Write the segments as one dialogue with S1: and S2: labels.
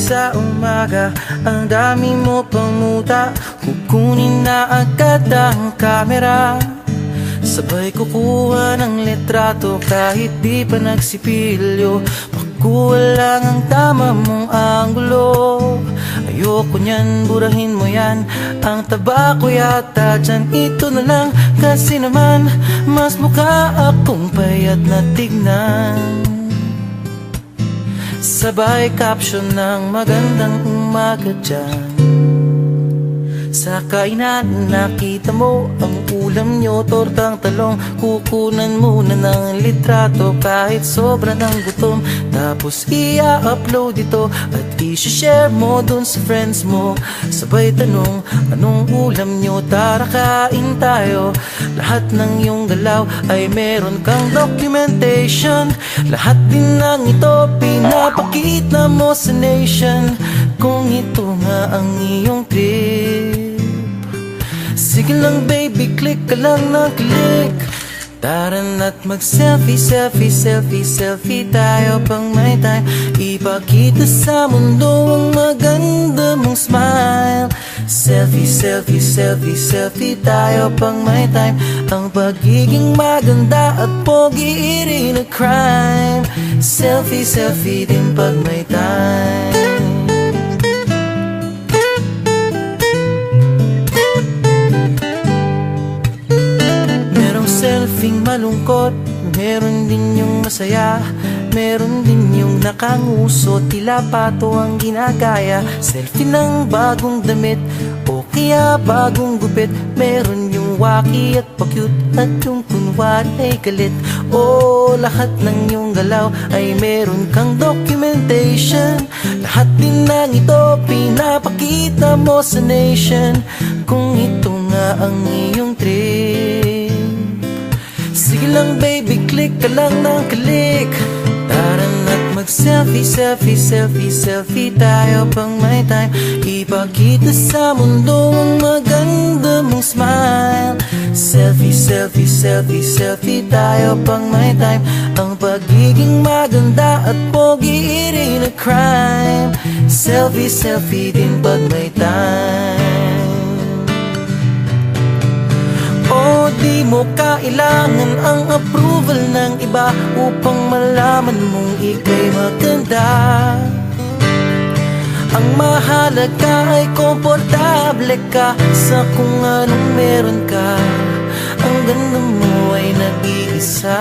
S1: sa umaga, ang dami mo pang muta. Kukunin na agad ang kamera, sabay kukuha ng litrato kahit di pa nagsipilyo. Makuha lang ang tama mong anggulo. Ayoko niyan, burahin mo yan. Ang taba ko yata dyan, ito na lang. Kasi naman, mas mukha akong payat na tignan. Sabay caption ng magandang umaga dyan. Sa kainan, nakita mo ang ulam nyo, tortang talong. Kukunan muna ng litrato kahit sobra ng gutom. Tapos i-upload ito at i-share mo dun sa friends mo. Sabay tanong, anong ulam nyo? Tara kain tayo. Lahat ng iyong galaw ay meron kang documentation. Lahat din ng ito pinapakita mo sa nation. Kung ito nga ang iyong trip, sige lang baby, click ka lang ng click. Tara na't mag-selfie, selfie, selfie, selfie tayo pang may time. Ipakita sa mundo ang maganda mong smile. Selfie, selfie, selfie, selfie tayo pang may time. Ang pagiging maganda at pogi rin a crime. Selfie, selfie din pag may time. Selfing malungkot, meron din yung masaya. Meron din yung nakanguso, tila pato ang ginagaya. Selfie ng bagong damit o kaya bagong gupit. Meron yung waki at pa-cute at yung kunwari ay galit. O lahat ng yung galaw ay meron kang documentation. Lahat din ng ito pinapakita mo sa nation. Kung ito nga ang iyong trip, sige lang baby, click ka lang ng click. Tara na't mag-selfie, selfie, selfie, selfie tayo pang may time. Ipakita sa mundo ang maganda mong smile. Selfie, selfie, selfie, selfie tayo pang may time. Ang pagiging maganda at pogi rin a crime. Selfie, selfie din pag may time. O di mo kailangan ang approval ng iba upang malaman mong ika'y maganda. Ang mahalaga ay komportable ka sa kung anong meron ka. Ang ganda mo ay nag-iisa.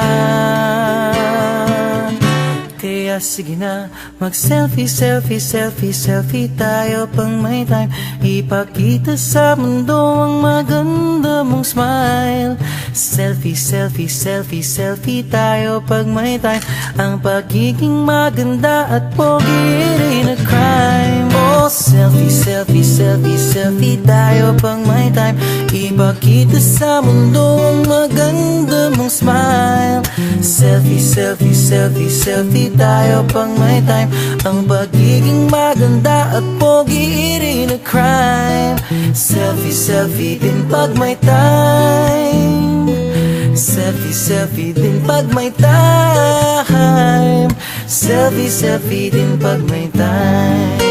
S1: Kaya sige na, mag-selfie, selfie, selfie, selfie tayo pang may time. Ipakita sa mundo ang maganda mong smile. Selfie, selfie, selfie, selfie tayo pag may time. Ang pagiging maganda at pogi rin a crime. Oh, selfie, selfie, selfie, selfie tayo pang may time. Ipakita sa mundo ang maganda mong smile. Selfie, selfie, selfie, selfie tayo pang may time. Ang pagiging maganda at pogi rin a crime. Selfie, selfie din pag may time. Selfie, selfie din pag may time. Selfie, selfie din pag may time.